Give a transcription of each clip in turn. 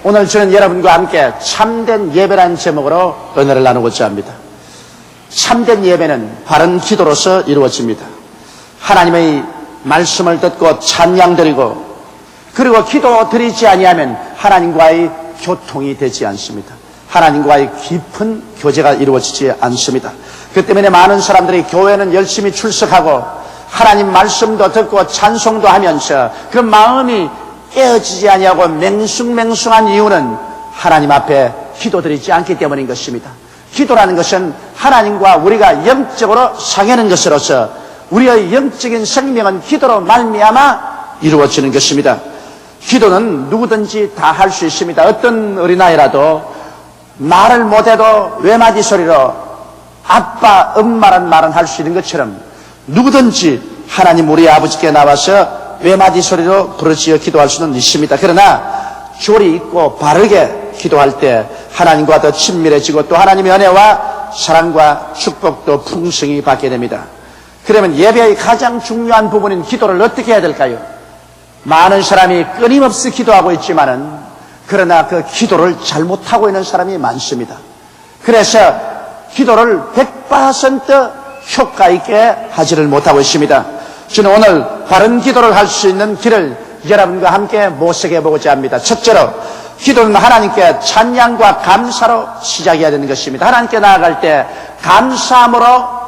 오늘 저는 여러분과 함께 참된 예배라는 제목으로 은혜를 나누고자 합니다. 참된 예배는 바른 기도로서 이루어집니다. 하나님의 말씀을 듣고 찬양드리고 그리고 기도 드리지 아니하면 하나님과의 교통이 되지 않습니다. 하나님과의 깊은 교제가 이루어지지 않습니다. 그 때문에 많은 사람들이 교회는 열심히 출석하고 하나님 말씀도 듣고 찬송도 하면서 그 마음이 깨어지지 아니하고 맹숭맹숭한 이유는 하나님 앞에 기도드리지 않기 때문인 것입니다. 기도라는 것은 하나님과 우리가 영적으로 상하는 것으로서 우리의 영적인 생명은 기도로 말미암아 이루어지는 것입니다. 기도는 누구든지 다 할 수 있습니다. 어떤 어린아이라도 말을 못해도 외마디 소리로 아빠, 엄마란 말은 할 수 있는 것처럼 누구든지 하나님 우리 아버지께 나와서 외마디 소리로 부르짖어 기도할 수는 있습니다. 그러나 조리 있고 바르게 기도할 때 하나님과 더 친밀해지고 또 하나님의 은혜와 사랑과 축복도 풍성히 받게 됩니다. 그러면 예배의 가장 중요한 부분인 기도를 어떻게 해야 될까요? 많은 사람이 끊임없이 기도하고 있지만은 그러나 그 기도를 잘못하고 있는 사람이 많습니다. 그래서 기도를 100% 효과 있게 하지를 못하고 있습니다. 저는 오늘 바른 기도를 할 수 있는 길을 여러분과 함께 모색해 보고자 합니다. 첫째로 기도는 하나님께 찬양과 감사로 시작해야 되는 것입니다. 하나님께 나아갈 때 감사함으로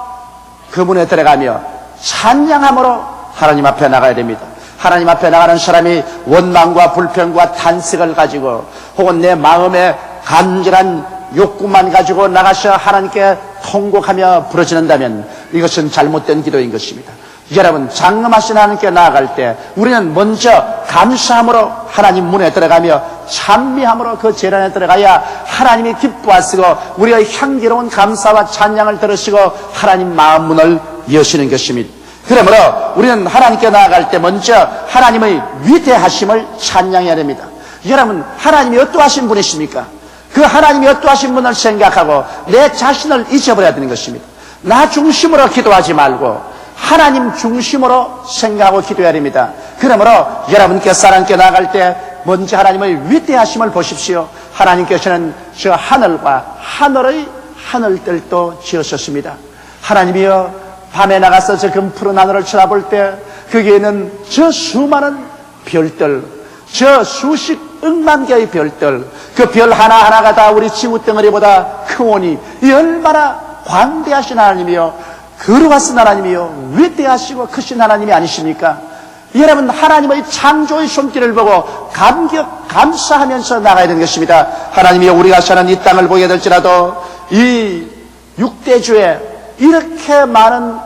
그 문에 들어가며 찬양함으로 하나님 앞에 나가야 됩니다. 하나님 앞에 나가는 사람이 원망과 불평과 탄식을 가지고 혹은 내 마음에 간절한 욕구만 가지고 나가서 하나님께 통곡하며 부르짖는다면 이것은 잘못된 기도인 것입니다. 여러분, 장엄하신 하나님께 나아갈 때 우리는 먼저 감사함으로 하나님 문에 들어가며 찬미함으로 그 재단에 들어가야 하나님이 기뻐하시고 우리의 향기로운 감사와 찬양을 들으시고 하나님 마음 문을 여시는 것입니다. 그러므로 우리는 하나님께 나아갈 때 먼저 하나님의 위대하심을 찬양해야 됩니다. 여러분, 하나님이 어떠하신 분이십니까? 그 하나님이 어떠하신 분을 생각하고 내 자신을 잊어버려야 되는 것입니다. 나 중심으로 기도하지 말고 하나님 중심으로 생각하고 기도해야 됩니다. 그러므로 여러분께서 하나님께 나아갈 때 먼저 하나님의 위대하심을 보십시오. 하나님께서는 저 하늘과 하늘의 하늘들도 지으셨습니다. 하나님이여, 밤에 나가서 저 금푸른 하늘을 쳐다볼 때 거기에는 저 수많은 별들, 저 수십 억만 개의 별들, 그 별 하나하나가 다 우리 지구덩어리보다 크오니 이 얼마나 광대하신 하나님이요, 거룩하신 하나님이요, 위대하시고 크신 하나님이 아니십니까? 여러분, 하나님의 창조의 손길을 보고 감사하면서 나가야 되는 것입니다. 하나님이여, 우리가 사는 이 땅을 보게 될지라도 이 육대주에 이렇게 많은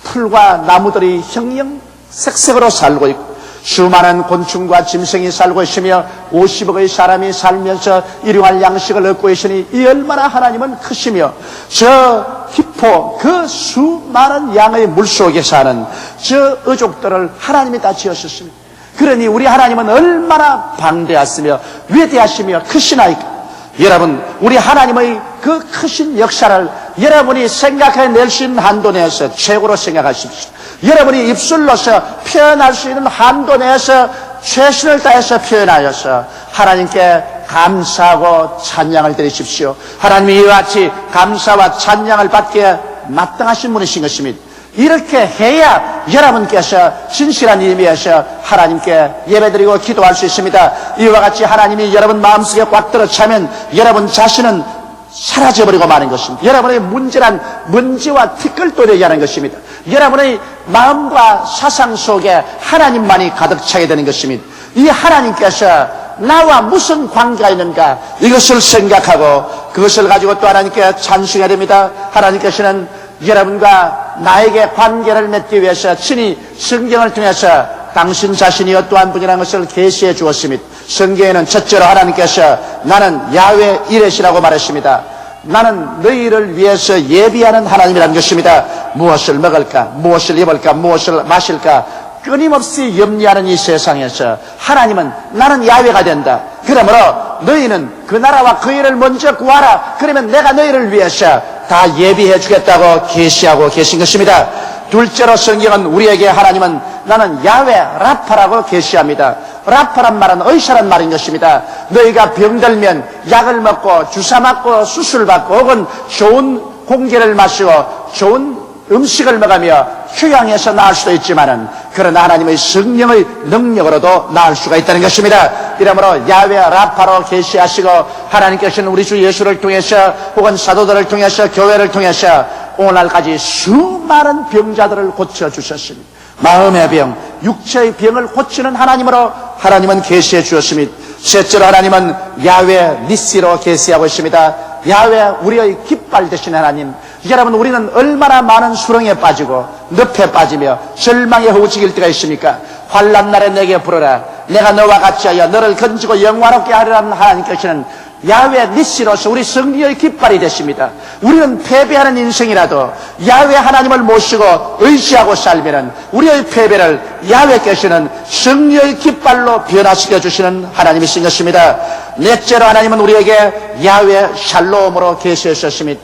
풀과 나무들이 형형색색으로 살고 있고 수많은 곤충과 짐승이 살고 있으며 50억의 사람이 살면서 일용할 양식을 얻고 있으니 이 얼마나 하나님은 크시며 저 기포 그 수많은 양의 물속에 사는 저 어족들을 하나님이 다 지으셨습니다. 그러니 우리 하나님은 얼마나 방대하시며 위대하시며 크시나이까. 여러분, 우리 하나님의 그 크신 역사를 여러분이 생각해낼 수 있는 한도 내에서 최고로 생각하십시오. 여러분이 입술로서 표현할 수 있는 한도 내에서 최선을 다해서 표현하여서 하나님께 감사하고 찬양을 드리십시오. 하나님이 이와 같이 감사와 찬양을 받기에 마땅하신 분이신 것입니다. 이렇게 해야 여러분께서 진실한 의미에서 하나님께 예배드리고 기도할 수 있습니다. 이와 같이 하나님이 여러분 마음속에 꽉 들어차면 여러분 자신은 사라져버리고 마는 것입니다. 여러분의 문제란 먼지와 티끌돌이 하는 것입니다. 여러분의 마음과 사상 속에 하나님만이 가득 차게 되는 것입니다. 이 하나님께서 나와 무슨 관계가 있는가, 이것을 생각하고 그것을 가지고 또 하나님께 찬송해야 됩니다. 하나님께서는 여러분과 나에게 관계를 맺기 위해서 친히 성경을 통해서 당신 자신이 어떠한 분이라는 것을 계시해 주었습니다. 성경에는 첫째로 하나님께서 나는 야훼 이레시라고 말했습니다. 나는 너희를 위해서 예비하는 하나님이라는 것입니다. 무엇을 먹을까, 무엇을 입을까, 무엇을 마실까 끊임없이 염려하는 이 세상에서 하나님은 나는 야훼가 된다. 그러므로 너희는 그 나라와 그 일을 먼저 구하라. 그러면 내가 너희를 위해서 다 예비해 주겠다고 계시하고 계신 것입니다. 둘째로 성경은 우리에게 하나님은 나는 야훼 라파라고 계시합니다. 라파란 말은 의사란 말인 것입니다. 너희가 병들면 약을 먹고 주사 맞고 수술 받고 혹은 좋은 공기를 마시고 좋은 음식을 먹으며 휴양해서 나을 수도 있지만은 그러나 하나님의 성령의 능력으로도 나을 수가 있다는 것입니다. 이러므로 야훼 라파로 계시하시고 하나님께서는 우리 주 예수를 통해서 혹은 사도들을 통해서 교회를 통해서 오늘까지 수많은 병자들을 고쳐주셨습니다. 마음의 병, 육체의 병을 고치는 하나님으로 하나님은 계시해 주었습니다. 셋째로 하나님은 야훼 니시로 계시하고 있습니다. 야훼 우리의 깃발 되신 하나님. 여러분, 우리는 얼마나 많은 수렁에 빠지고 늪에 빠지며 절망에 허우직일 때가 있습니까? 환난 날에 내게 부르라. 내가 너와 같이 하여 너를 건지고 영화롭게 하리라는 하나님께서는 야훼 니시로서 우리 승리의 깃발이 되십니다. 우리는 패배하는 인생이라도 야훼 하나님을 모시고 의지하고 살면은 우리의 패배를 야훼께서는 승리의 깃발로 변화시켜 주시는 하나님이신 것입니다. 넷째로 하나님은 우리에게 야훼 샬롬으로 계시하셨습니다.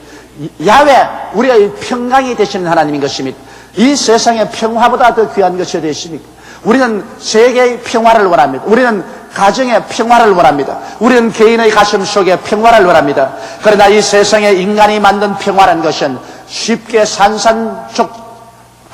야훼 우리의 평강이 되시는 하나님인 것입니다. 이 세상의 평화보다 더 귀한 것이 어디 있습니까? 우리는 세계의 평화를 원합니다. 우리는 가정의 평화를 원합니다. 우리는 개인의 가슴 속에 평화를 원합니다. 그러나 이 세상에 인간이 만든 평화라는 것은 쉽게 산산족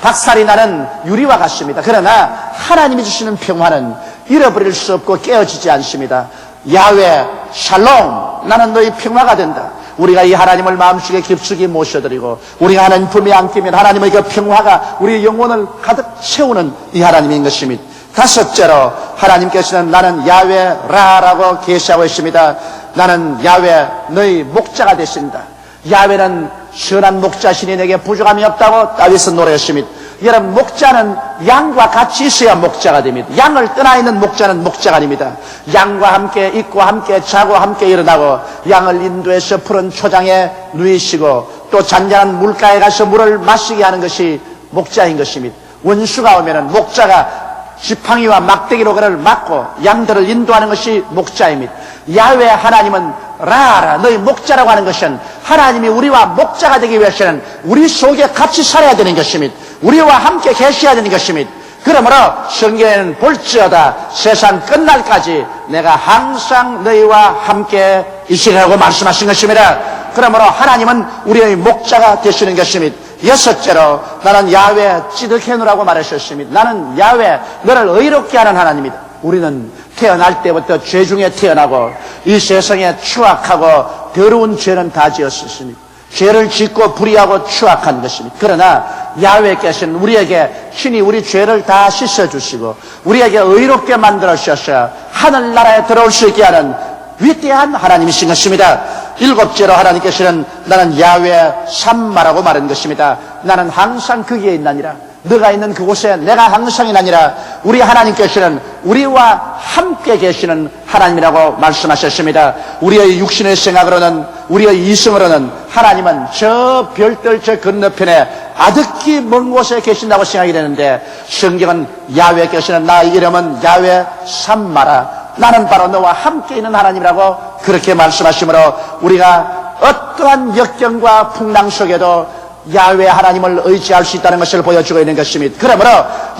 박살이 나는 유리와 같습니다. 그러나 하나님이 주시는 평화는 잃어버릴 수 없고 깨어지지 않습니다. 야훼 샬롬, 나는 너희 평화가 된다. 우리가 이 하나님을 마음속에 깊숙이 모셔드리고 우리가 하나님 품에 안기면 하나님의 그 평화가 우리의 영혼을 가득 채우는 이 하나님인 것입니다. 다섯째로 하나님께서는 나는 야훼 라라고 계시하고 있습니다. 나는 야훼 너희 목자가 되신다. 야훼는 선한 목자시니 내게 부족함이 없다고 다윗은 노래했습니다. 여러분, 목자는 양과 같이 있어야 목자가 됩니다. 양을 떠나 있는 목자는 목자가 아닙니다. 양과 함께 있고 함께 자고 함께 일어나고 양을 인도해서 푸른 초장에 누이시고 또 잔잔한 물가에 가서 물을 마시게 하는 것이 목자인 것입니다. 원수가 오면은 목자가 지팡이와 막대기로 그를 막고 양들을 인도하는 것이 목자입니다. 야훼 하나님은 라라 너희 목자라고 하는 것은 하나님이 우리와 목자가 되기 위해서는 우리 속에 같이 살아야 되는 것입니다. 우리와 함께 계셔야 되는 것입니다. 그러므로 성경에는 볼지어다 세상 끝날까지 내가 항상 너희와 함께 있으리라고 말씀하신 것입니다. 그러므로 하나님은 우리의 목자가 되시는 것입니다. 여섯째로 나는 야훼 찌드케누라고 말하셨습니다. 나는 야훼 너를 의롭게 하는 하나님이다. 우리는 태어날 때부터 죄 중에 태어나고 이 세상에 추악하고 더러운 죄는 다 지었습니다. 죄를 짓고 불의하고 추악한 것입니다. 그러나 야훼께서는 우리에게 신이 우리 죄를 다 씻어주시고 우리에게 의롭게 만들어주셔서 하늘나라에 들어올 수 있게 하는 위대한 하나님이신 것입니다. 일곱째로 하나님께서는 나는 야훼 샴마라고 말한 것입니다. 나는 항상 거기에 있나니라. 너가 있는 그곳에 내가 항상 있나니라. 우리 하나님께서는 우리와 함께 계시는 하나님이라고 말씀하셨습니다. 우리의 육신의 생각으로는 우리의 이성으로는 하나님은 저 별들 저 건너편에 아득히 먼 곳에 계신다고 생각이 되는데 성경은 야훼께서는 나의 이름은 야훼 샴마라. 나는 바로 너와 함께 있는 하나님이라고 그렇게 말씀하시므로 우리가 어떠한 역경과 풍랑 속에도 야훼 하나님을 의지할 수 있다는 것을 보여주고 있는 것입니다. 그러므로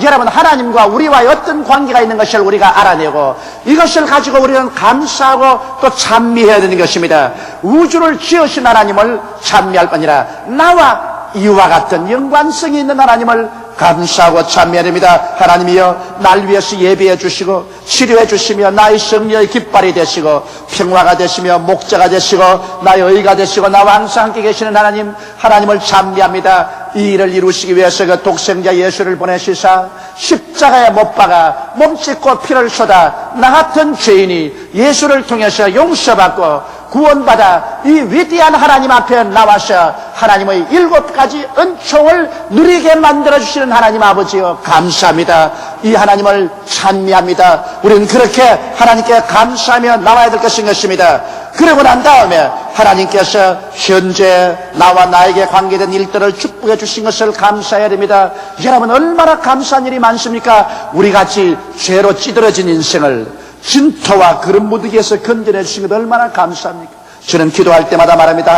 여러분, 하나님과 우리와의 어떤 관계가 있는 것을 우리가 알아내고 이것을 가지고 우리는 감사하고 또 찬미해야 되는 것입니다. 우주를 지으신 하나님을 찬미할 뿐이라 나와 이와 같은 연관성이 있는 하나님을 감사하고 찬미해야 됩니다. 하나님이여 날 위해서 예배해 주시고 치료해 주시며 나의 승리의 깃발이 되시고 평화가 되시며 목자가 되시고 나의 의가 되시고 나와 항상 함께 계시는 하나님, 하나님을 찬미합니다. 이 일을 이루시기 위해서 그 독생자 예수를 보내시사 십자가에 못 박아 몸짓고 피를 쏟아 나 같은 죄인이 예수를 통해서 용서받고 구원받아 이 위대한 하나님 앞에 나와서 하나님의 7가지 은총을 누리게 만들어주시는 하나님 아버지여 감사합니다. 이 하나님을 찬미합니다. 우리는 그렇게 하나님께 감사하며 나와야 될 것입니다. 그러고 난 다음에 하나님께서 현재 나와 나에게 관계된 일들을 축복해 주신 것을 감사해야 됩니다. 여러분, 얼마나 감사한 일이 많습니까? 우리같이 죄로 찌들어진 인생을 진토와 그런 무더기에서 건져내 주신 것 얼마나 감사합니까? 저는 기도할 때마다 말합니다.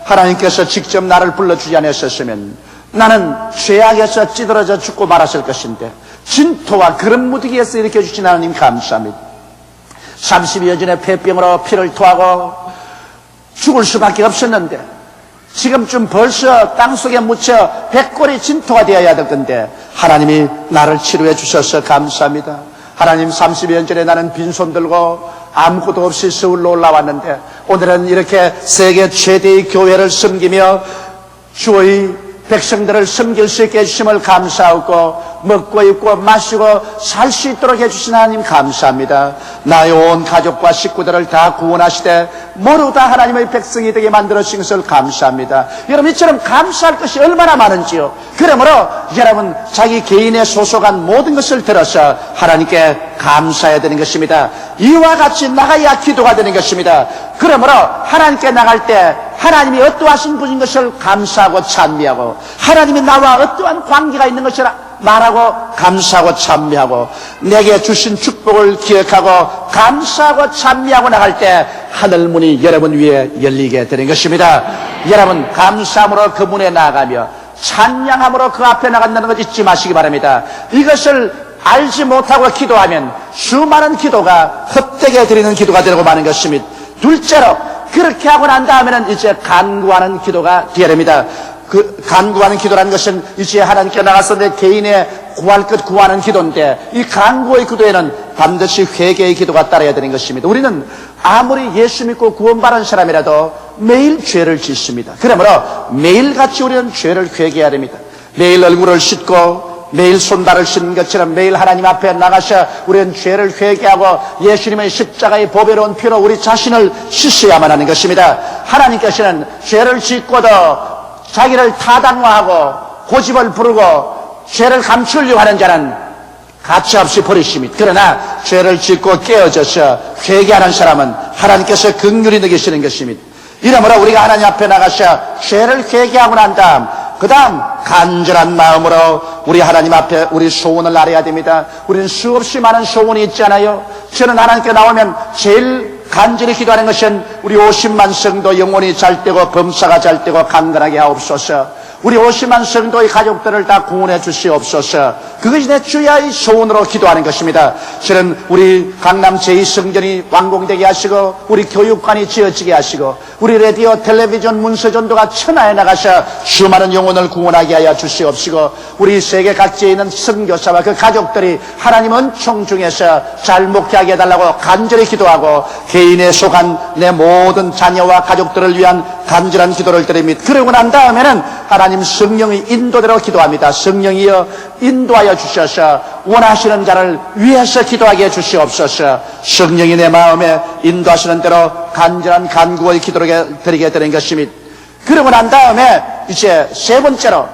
하나님께서 직접 나를 불러주지 않으셨으면 나는 죄악에서 찌들어져 죽고 말았을 것인데 진토와 그런 무더기에서 일으켜 주신 하나님 감사합니다. 30여 전에 폐병으로 피를 토하고 죽을 수밖에 없었는데 지금쯤 벌써 땅속에 묻혀 백골이 진토가 되어야 될 건데 하나님이 나를 치료해 주셔서 감사합니다. 하나님, 30여 전에 나는 빈손 들고 아무것도 없이 서울로 올라왔는데 오늘은 이렇게 세계 최대의 교회를 섬기며 주의 백성들을 섬길 수 있게 해주심을 감사하고 먹고 입고 마시고 살 수 있도록 해주신 하나님 감사합니다. 나의 온 가족과 식구들을 다 구원하시되 모두 다 하나님의 백성이 되게 만들어주신 것을 감사합니다. 여러분, 이처럼 감사할 것이 얼마나 많은지요. 그러므로 여러분, 자기 개인에 소속한 모든 것을 들어서 하나님께 감사해야 되는 것입니다. 이와 같이 나가야 기도가 되는 것입니다. 그러므로 하나님께 나갈 때 하나님이 어떠하신 분인 것을 감사하고 찬미하고 하나님이 나와 어떠한 관계가 있는 것을 말하고 감사하고 찬미하고 내게 주신 축복을 기억하고 감사하고 찬미하고 나갈 때 하늘문이 여러분 위에 열리게 되는 것입니다. 여러분, 감사함으로 그 문에 나아가며 찬양함으로 그 앞에 나간다는 것 잊지 마시기 바랍니다. 이것을 알지 못하고 기도하면 수많은 기도가 헛되게 드리는 기도가 되고 마는 것입니다. 둘째로, 그렇게 하고 난 다음에는 이제 간구하는 기도가 되어야 됩니다. 그 간구하는 기도라는 것은 이제 하나님께 나가서 내 개인의 구할 것 구하는 기도인데 이 간구의 기도에는 반드시 회개의 기도가 따라야 되는 것입니다. 우리는 아무리 예수 믿고 구원받은 사람이라도 매일 죄를 짓습니다. 그러므로 매일같이 우리는 죄를 회개해야 됩니다. 매일 얼굴을 씻고 매일 손발을 씻는 것처럼 매일 하나님 앞에 나가서 우리는 죄를 회개하고 예수님의 십자가의 보배로운 피로 우리 자신을 씻어야만 하는 것입니다. 하나님께서는 죄를 짓고도 자기를 타당화하고 고집을 부르고 죄를 감추려고 하는 자는 가차없이 버리십니다. 그러나 죄를 짓고 깨어져서 회개하는 사람은 하나님께서 긍휼히 여기시는 것입니다. 이러므로 우리가 하나님 앞에 나가서 죄를 회개하고 난 다음 그 다음 간절한 마음으로 우리 하나님 앞에 우리 소원을 아뢰야 됩니다. 우리는 수없이 많은 소원이 있잖아요. 저는 하나님께 나오면 제일 간절히 기도하는 것은 우리 50만 성도 영혼이 잘 되고 범사가 잘 되고 강건하게 하옵소서. 우리 50만 성도의 가족들을 다 구원해 주시옵소서. 그것이 내 주야의 소원으로 기도하는 것입니다. 저는 우리 강남 제2성전이 완공되게 하시고 우리 교육관이 지어지게 하시고 우리 라디오 텔레비전 문서전도가 천하에 나가서 수많은 영혼을 구원하게 하여 주시옵시고 우리 세계 각지에 있는 선교사와 그 가족들이 하나님 은총 중에서 잘 목회하게 해달라고 간절히 기도하고 개인에 속한 내 모든 자녀와 가족들을 위한 간절한 기도를 드립니다. 그러고 난 다음에는 하나님 성령의 인도대로 기도합니다. 성령이여 인도하여 주셔서 원하시는 자를 위해서 기도하게 해주시옵소서. 성령이 내 마음에 인도하시는 대로 간절한 간구의 기도를 드리게 되는 것입니다. 그러고 난 다음에 이제 세 번째로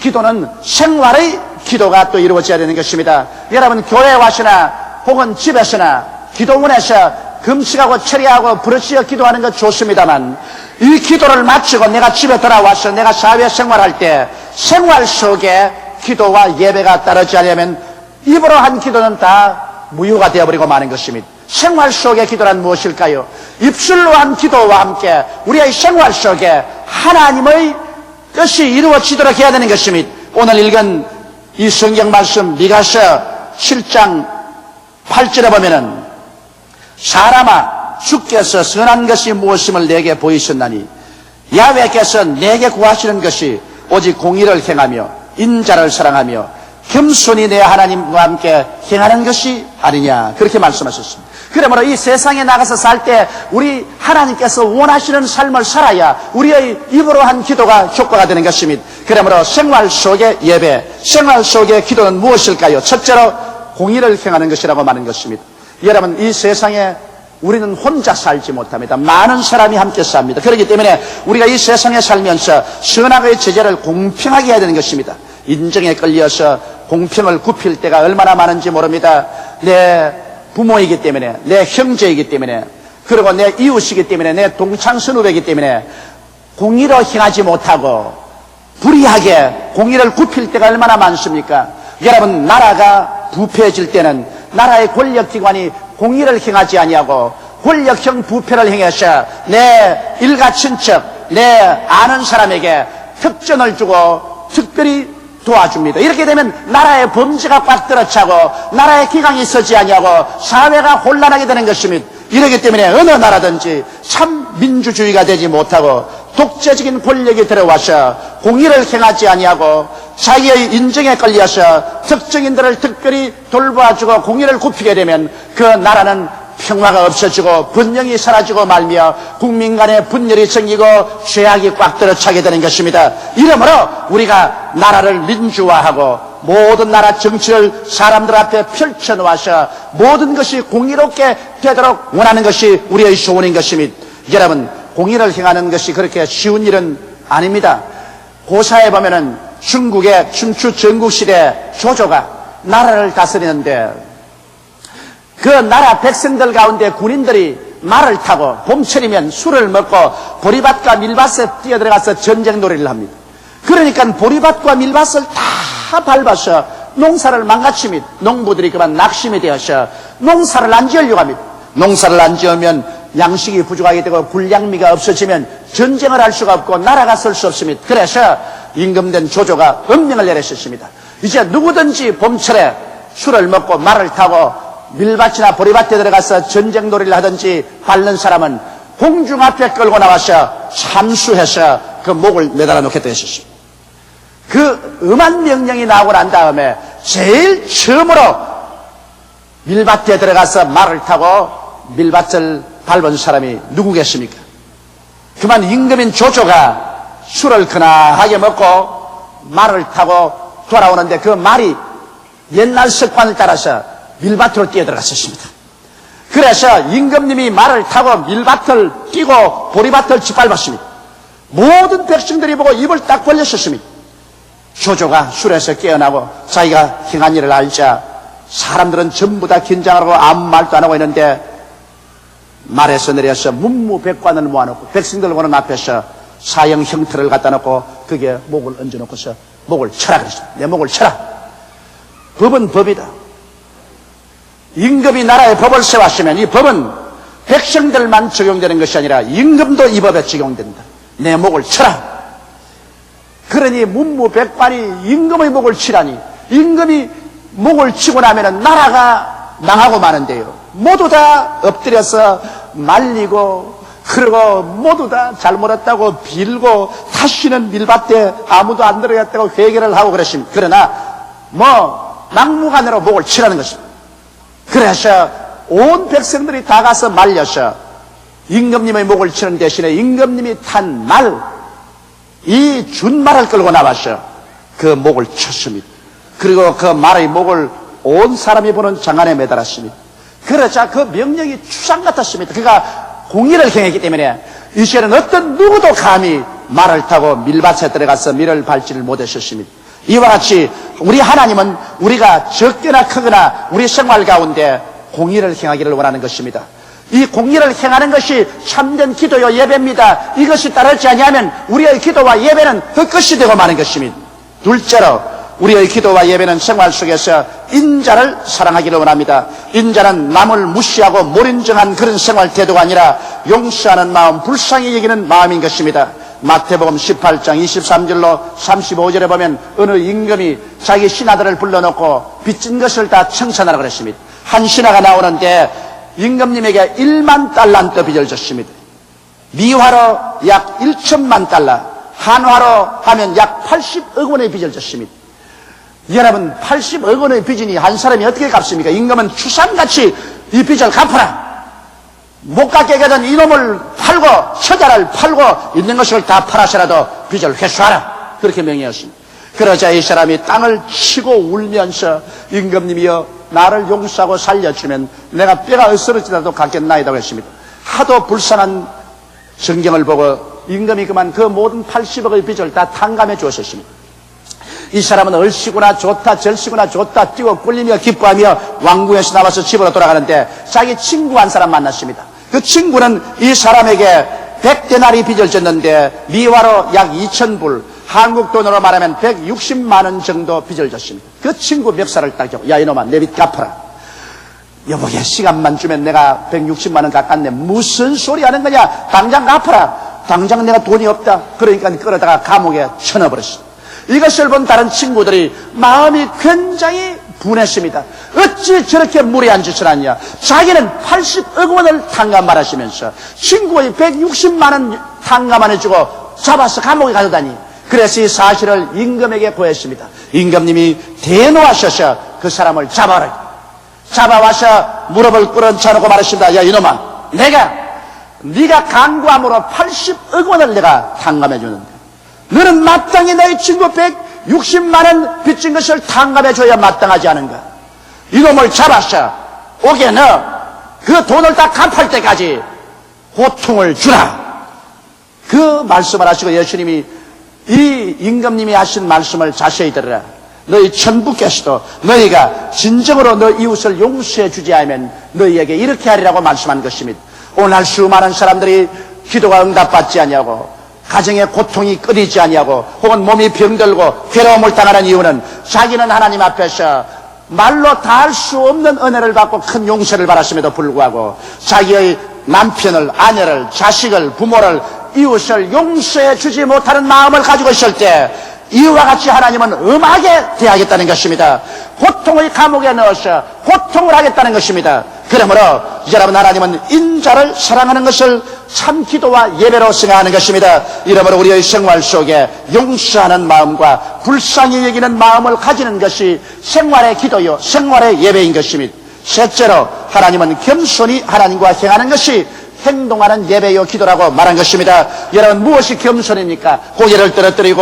기도는 생활의 기도가 또 이루어져야 되는 것입니다. 여러분, 교회에 와서나 혹은 집에서나 기도문에서 금식하고 철야하고 부르짖어 기도하는 것 좋습니다만 이 기도를 마치고 내가 집에 돌아와서 내가 사회생활할 때 생활 속에 기도와 예배가 따르지 않으면 입으로 한 기도는 다 무효가 되어버리고 마는 것입니다. 생활 속의 기도란 무엇일까요? 입술로 한 기도와 함께 우리의 생활 속에 하나님의 뜻이 이루어지도록 해야 되는 것입니다. 오늘 읽은 이 성경 말씀 미가서 7장 8절에 보면은 사람아 주께서 선한 것이 무엇임을 내게 보이셨나니 야훼께서 내게 구하시는 것이 오직 공의를 행하며 인자를 사랑하며 겸손히 내 하나님과 함께 행하는 것이 아니냐 그렇게 말씀하셨습니다. 그러므로 이 세상에 나가서 살 때 우리 하나님께서 원하시는 삶을 살아야 우리의 입으로 한 기도가 효과가 되는 것입니다. 그러므로 생활 속의 예배, 생활 속의 기도는 무엇일까요? 첫째로 공의를 행하는 것이라고 말하는 것입니다. 여러분, 이 세상에 우리는 혼자 살지 못합니다. 많은 사람이 함께 삽니다. 그렇기 때문에 우리가 이 세상에 살면서 선악의 제재를 공평하게 해야 되는 것입니다. 인정에 끌려서 공평을 굽힐 때가 얼마나 많은지 모릅니다. 내 부모이기 때문에, 내 형제이기 때문에, 그리고 내 이웃이기 때문에, 내 동창선후배이기 때문에 공의로 행하지 못하고 불의하게 공의를 굽힐 때가 얼마나 많습니까? 여러분, 나라가 부패해질 때는 나라의 권력기관이 공의를 행하지 아니하고 권력형 부패를 행해서 내 일가 친척, 내 아는 사람에게 특전을 주고 특별히 도와줍니다. 이렇게 되면 나라의 범죄가 꽉 들어차고 나라의 기강이 서지 아니하고 사회가 혼란하게 되는 것입니다. 이러기 때문에 어느 나라든지 참 민주주의가 되지 못하고 독재적인 권력이 들어와서 공의를 행하지 아니하고 자기의 인정에 걸려서 특정인들을 특별히 돌봐주고 공의를 굽히게 되면 그 나라는 평화가 없어지고 번영이 사라지고 말며 국민 간의 분열이 생기고 죄악이 꽉 들어차게 되는 것입니다. 이러므로 우리가 나라를 민주화하고 모든 나라 정치를 사람들 앞에 펼쳐놓아서 모든 것이 공의롭게 되도록 원하는 것이 우리의 소원인 것입니다. 여러분, 공의를 행하는 것이 그렇게 쉬운 일은 아닙니다. 고사에 보면은 중국의 춘추 전국시대 조조가 나라를 다스리는데 그 나라 백성들 가운데 군인들이 말을 타고 봄철이면 술을 먹고 보리밭과 밀밭에 뛰어들어가서 전쟁놀이를 합니다. 그러니까 보리밭과 밀밭을 다 밟아서 농사를 망가칩니다. 농부들이 그만 낙심이 되어서 농사를 안 지으려고 합니다. 농사를 안 지으면 양식이 부족하게 되고 군량미가 없어지면 전쟁을 할 수가 없고 나라가 설 수 없습니다. 그래서 임금된 조조가 엄명을 내렸습니다. 이제 누구든지 봄철에 술을 먹고 말을 타고 밀밭이나 보리밭에 들어가서 전쟁놀이를 하든지 밟는 사람은 공중 앞에 끌고 나와서 참수해서 그 목을 매달아 놓겠다 했었습니다. 그 엄한 명령이 나오고 난 다음에 제일 처음으로 밀밭에 들어가서 말을 타고 밀밭을 밟은 사람이 누구겠습니까? 그만 임금인 조조가 술을 그나하게 먹고 말을 타고 돌아오는데 그 말이 옛날 습관을 따라서 밀밭으로 뛰어들어갔었습니다. 그래서 임금님이 말을 타고 밀밭을 뛰고 보리밭을 짓밟았습니다. 모든 백성들이 보고 입을 딱 벌렸었습니다. 조조가 술에서 깨어나고 자기가 행한 일을 알자 사람들은 전부 다 긴장하고 아무 말도 안 하고 있는데 말에서 내려서 문무백관을 모아놓고 백성들 보는 앞에서 사형 형틀을 갖다 놓고 그게 목을 얹어놓고서 목을 쳐라 그랬습니다. 내 목을 쳐라. 법은 법이다. 임금이 나라의 법을 세웠으면 이 법은 백성들만 적용되는 것이 아니라 임금도 이 법에 적용된다. 내 목을 쳐라. 그러니 문무백관이 임금의 목을 치라니 임금이 목을 치고 나면은 나라가 망하고 마는데요. 모두 다 엎드려서 말리고 그리고 모두 다 잘못했다고 빌고 다시는 밀밭에 아무도 안 들어갔다고 회개를 하고 그랬습니다. 그러나 막무가내로 목을 치라는 것입니다. 그래서 온 백성들이 다 가서 말려서 임금님의 목을 치는 대신에 임금님이 탄 말, 이 준말을 끌고 나와서 그 목을 쳤습니다. 그리고 그 말의 목을 온 사람이 보는 장안에 매달았습니다. 그러자 그 명령이 추상 같았습니다. 그가 공의를 행했기 때문에 이제는 어떤 누구도 감히 말을 타고 밀밭에 들어가서 밀을 밟지를 못했었습니다. 이와 같이 우리 하나님은 우리가 적거나 크거나 우리 생활 가운데 공의를 행하기를 원하는 것입니다. 이 공의를 행하는 것이 참된 기도요 예배입니다. 이것이 따르지 아니하면 우리의 기도와 예배는 헛것이 되고 마는 것입니다. 둘째로 우리의 기도와 예배는 생활 속에서 인자를 사랑하기를 원합니다. 인자는 남을 무시하고 몰인정한 그런 생활 태도가 아니라 용서하는 마음, 불쌍히 여기는 마음인 것입니다. 마태복음 18장 23절로 35절에 보면 어느 임금이 자기 신하들을 불러놓고 빚진 것을 다 청산하라 그랬습니다. 한 신하가 나오는데 임금님에게 1만 달란트 빚을 졌습니다. 미화로 약 1천만 달러, 한화로 하면 약 80억 원의 빚을 졌습니다. 여러분, 80억 원의 빚이니 한 사람이 어떻게 갚습니까? 임금은 추상같이 이 빚을 갚아라. 못 갚게 되던 이놈을 팔고 처자를 팔고 있는 것을 다 팔아서라도 빚을 회수하라. 그렇게 명령했습니다. 그러자 이 사람이 땅을 치고 울면서 임금님이여 나를 용서하고 살려주면 내가 뼈가 으스러지라도 갚겠나이다고 했습니다. 하도 불쌍한 전경을 보고 임금이 그만 그 모든 80억의 빚을 다 탕감해 주었습니다. 이 사람은 얼씨구나 좋다 절씨구나 좋다 뛰고 꿀리며 기뻐하며 왕궁에서 나와서 집으로 돌아가는데 자기 친구 한 사람 만났습니다. 그 친구는 이 사람에게 100데나리 빚을 졌는데 미화로 약 2,000불, 한국 돈으로 말하면 160만 원 정도 빚을 졌습니다. 그 친구 멱살을 딱 잡고 야 이놈아 내 빚 갚아라. 여보게 시간만 주면 내가 160만 원 갚았네. 무슨 소리 하는 거냐. 당장 갚아라. 당장 내가 돈이 없다. 그러니까 끌어다가 감옥에 쳐넣어버렸어. 이것을 본 다른 친구들이 마음이 굉장히 분했습니다. 어찌 저렇게 무례한 짓을 하냐. 자기는 80억 원을 탕감받으시면서 친구의 160만 원 탕감 안 해주고 잡아서 감옥에 가져다니. 그래서 이 사실을 임금에게 보였습니다. 임금님이 대노하셔서 그 사람을 잡아와서 무릎을 꿇어쳐놓고 말했습니다. 야 이놈아, 네가 강구함으로 80억 원을 내가 탕감해 주는데 너는 마땅히 너희 친구 160만 원 빚진 것을 탕감해 줘야 마땅하지 않은가. 이놈을 잡아서 오게 너 그 돈을 다 갚을 때까지 고통을 주라. 그 말씀을 하시고 예수님이 이 임금님이 하신 말씀을 자세히 들으라. 너희 천부께서도 너희가 진정으로 너 이웃을 용서해 주지 않으면 너희에게 이렇게 하리라고 말씀한 것입니다. 오늘 수많은 사람들이 기도가 응답받지 아니하고 가정의 고통이 끊이지 아니하고 혹은 몸이 병들고 괴로움을 당하는 이유는 자기는 하나님 앞에서 말로 다 할 수 없는 은혜를 받고 큰 용서를 받았음에도 불구하고 자기의 남편을, 아내를, 자식을, 부모를, 이웃을 용서해 주지 못하는 마음을 가지고 있을 때 이와 같이 하나님은 엄하게 대하겠다는 것입니다. 고통의 감옥에 넣어서 고통을 하겠다는 것입니다. 그러므로 여러분, 하나님은 인자를 사랑하는 것을 참 기도와 예배로 생각하는 것입니다. 이러므로 우리의 생활 속에 용서하는 마음과 불쌍히 여기는 마음을 가지는 것이 생활의 기도요 생활의 예배인 것입니다. 셋째로 하나님은 겸손히 하나님과 행하는 것이 행동하는 예배요 기도라고 말한 것입니다. 여러분, 무엇이 겸손입니까? 고개를 떨어뜨리고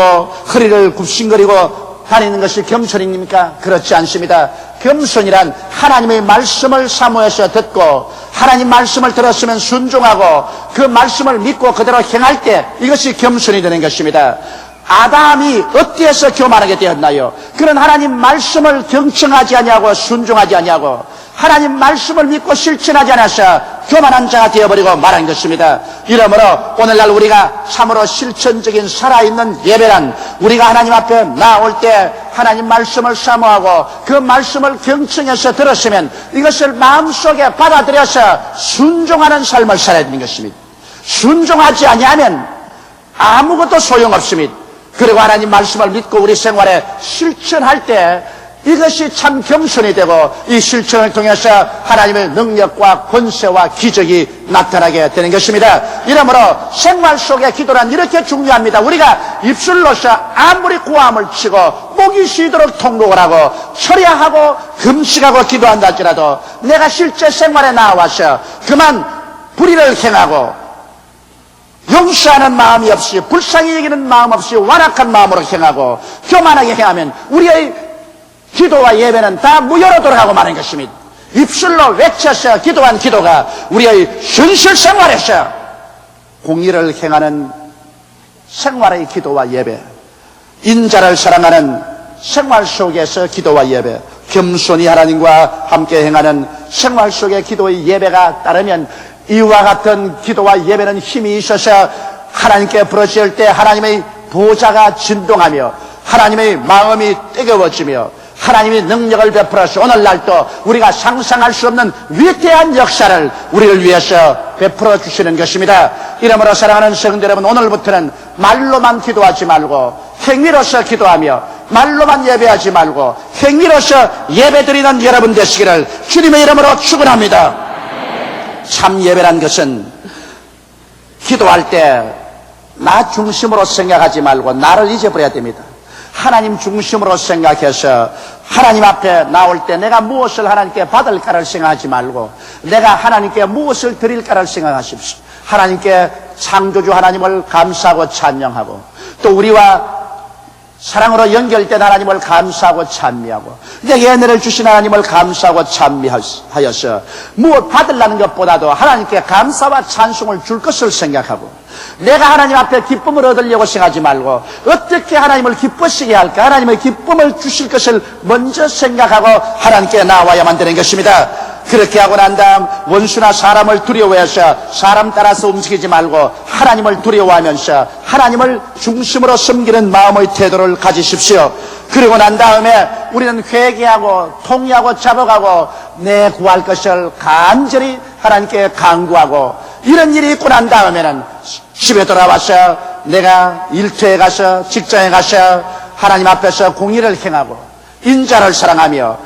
허리를 굽신거리고 다니는 것이 겸손입니까? 그렇지 않습니다. 겸손이란 하나님의 말씀을 사모해서 듣고 하나님 말씀을 들었으면 순종하고 그 말씀을 믿고 그대로 행할 때 이것이 겸손이 되는 것입니다. 아담이 어디에서 교만하게 되었나요? 그는 하나님 말씀을 경청하지 아니하고 순종하지 아니하고 하나님 말씀을 믿고 실천하지 않아서 교만한 자가 되어버리고 말한 것입니다. 이러므로 오늘날 우리가 참으로 실천적인 살아있는 예배란 우리가 하나님 앞에 나올 때 하나님 말씀을 사모하고 그 말씀을 경청해서 들었으면 이것을 마음속에 받아들여서 순종하는 삶을 살아야 되는 것입니다. 순종하지 아니하면 아무것도 소용없습니다. 그리고 하나님 말씀을 믿고 우리 생활에 실천할 때 이것이 참 겸손이 되고 이 실천을 통해서 하나님의 능력과 권세와 기적이 나타나게 되는 것입니다. 이러므로 생활 속의 기도란 이렇게 중요합니다. 우리가 입술로서 아무리 고함을 치고 목이 쉬도록 통곡을 하고 철야하고 금식하고 기도한다 할지라도 내가 실제 생활에 나와서 그만 불의를 행하고 용서하는 마음이 없이 불쌍히 여기는 마음 없이 완악한 마음으로 행하고 교만하게 행하면 우리의 기도와 예배는 다 무효로 돌아가고 마는 것입니다. 입술로 외쳐서 기도한 기도가 우리의 현실 생활에서 공의를 행하는 생활의 기도와 예배, 인자를 사랑하는 생활 속에서 기도와 예배, 겸손히 하나님과 함께 행하는 생활 속의 기도의 예배가 따르면 이와 같은 기도와 예배는 힘이 있어서 하나님께 부르짖을 때 하나님의 보좌가 진동하며 하나님의 마음이 뜨거워지며 하나님이 능력을 베풀어서 오늘날도 우리가 상상할 수 없는 위대한 역사를 우리를 위해서 베풀어 주시는 것입니다. 이러므로 사랑하는 성도 여러분, 오늘부터는 말로만 기도하지 말고 행위로서 기도하며 말로만 예배하지 말고 행위로서 예배드리는 여러분 되시기를 주님의 이름으로 축원합니다. 참 예배란 것은 기도할 때 나 중심으로 생각하지 말고 나를 잊어버려야 됩니다. 하나님 중심으로 생각해서 하나님 앞에 나올 때 내가 무엇을 하나님께 받을까를 생각하지 말고 내가 하나님께 무엇을 드릴까를 생각하십시오. 하나님께 창조주 하나님을 감사하고 찬양하고 또 우리와 사랑으로 연결된 하나님을 감사하고 찬미하고 내게 은혜를 주신 하나님을 감사하고 찬미하여서 무엇 받으려는 것보다도 하나님께 감사와 찬송을 줄 것을 생각하고 내가 하나님 앞에 기쁨을 얻으려고 생각하지 말고 어떻게 하나님을 기쁘시게 할까, 하나님의 기쁨을 주실 것을 먼저 생각하고 하나님께 나와야만 되는 것입니다. 그렇게 하고 난 다음 원수나 사람을 두려워해서 사람 따라서 움직이지 말고 하나님을 두려워하면서 하나님을 중심으로 섬기는 마음의 태도를 가지십시오. 그리고 난 다음에 우리는 회개하고 통회하고 자복하고 내 구할 것을 간절히 하나님께 간구하고 이런 일이 있고 난 다음에는 집에 돌아와서 내가 일터에 가서 직장에 가서 하나님 앞에서 공의를 행하고 인자를 사랑하며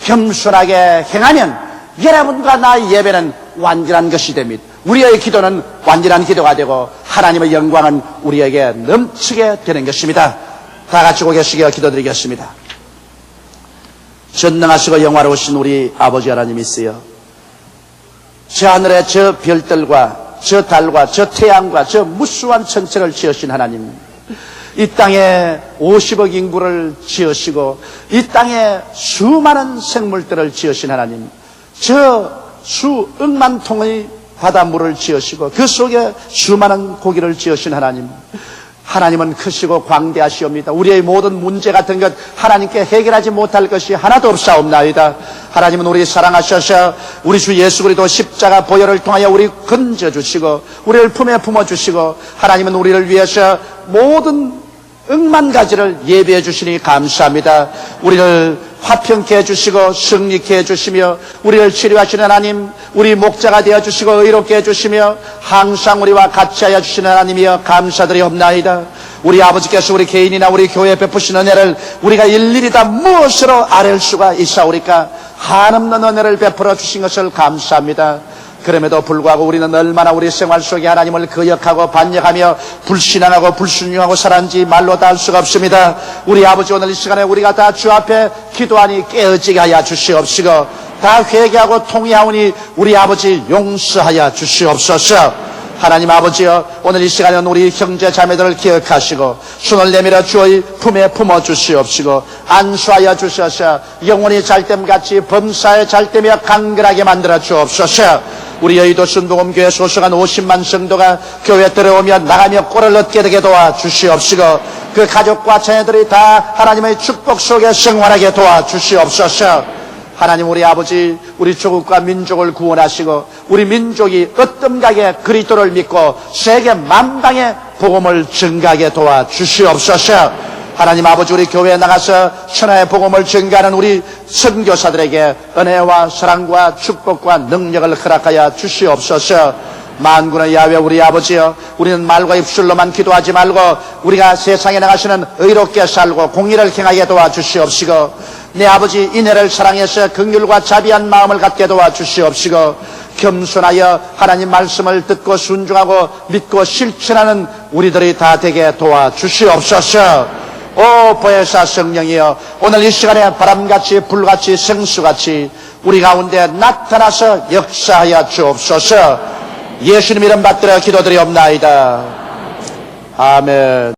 겸손하게 행하면 여러분과 나의 예배는 완전한 것이 됩니다. 우리의 기도는 완전한 기도가 되고 하나님의 영광은 우리에게 넘치게 되는 것입니다. 다 같이 고개 숙여 기도드리겠습니다. 전능하시고 영화로우신 우리 아버지 하나님 있어요. 저 하늘에 저 별들과 저 달과 저 태양과 저 무수한 천체를 지으신 하나님, 이 땅에 50억 인구를 지으시고 이 땅에 수많은 생물들을 지으신 하나님, 저 수억만 통의 바닷물을 지으시고 그 속에 수많은 고기를 지으신 하나님, 하나님은 크시고 광대하시옵니다. 우리의 모든 문제 같은 것 하나님께 해결하지 못할 것이 하나도 없사옵나이다. 하나님은 우리 사랑하셔서 우리 주 예수 그리스도 십자가 보혈을 통하여 우리 건져주시고 우리를 품에 품어주시고 하나님은 우리를 위해서 모든 억만 가지를 예비해 주시니 감사합니다. 우리를 화평케 해주시고 승리케 해주시며 우리를 치료하시는 하나님, 우리 목자가 되어주시고 의롭게 해주시며 항상 우리와 같이 하여 주시는 하나님이여 감사드리옵나이다. 우리 아버지께서 우리 개인이나 우리 교회에 베푸신 은혜를 우리가 일일이 다 무엇으로 아뢰을 수가 있사오리까? 한없는 은혜를 베풀어 주신 것을 감사합니다. 그럼에도 불구하고 우리는 얼마나 우리 생활 속에 하나님을 거역하고 반역하며 불신앙하고 불순종하고 살았는지 말로 다 할 수가 없습니다. 우리 아버지, 오늘 이 시간에 우리가 다 주 앞에 기도하니 깨어지게 하여 주시옵시고 다 회개하고 통회하오니 우리 아버지 용서하여 주시옵소서. 하나님 아버지여, 오늘 이 시간에는 우리 형제 자매들을 기억하시고 손을 내밀어 주의 품에 품어 주시옵시고 안수하여 주셔서 영원히 잘됨같이 범사에 잘되며 강건하게 만들어 주옵소서. 우리 여의도 순복음교회 소속한 50만 성도가 교회 들어오며 나가며 꼴을 얻게 되게 도와주시옵시고 그 가족과 자녀들이 다 하나님의 축복 속에 생활하게 도와주시옵소서. 하나님 우리 아버지, 우리 조국과 민족을 구원하시고 우리 민족이 어떤 그리스도를 믿고 세계 만방에 복음을 증가하게 도와주시옵소서. 하나님 아버지, 우리 교회에 나가서 천하의 복음을 증가하는 우리 선교사들에게 은혜와 사랑과 축복과 능력을 허락하여 주시옵소서. 만군의 야훼 우리 아버지여, 우리는 말과 입술로만 기도하지 말고 우리가 세상에 나가시는 의롭게 살고 공의를 행하게 도와주시옵시고 내 아버지 인애를 사랑해서 긍휼과 자비한 마음을 갖게 도와주시옵시고 겸손하여 하나님 말씀을 듣고 순종하고 믿고 실천하는 우리들이 다 되게 도와주시옵소서. 오 보혜사 성령이여, 오늘 이 시간에 바람같이 불같이 생수같이 우리 가운데 나타나서 역사하여 주옵소서. 예수님 이름 받들어 기도드리옵나이다. 아멘.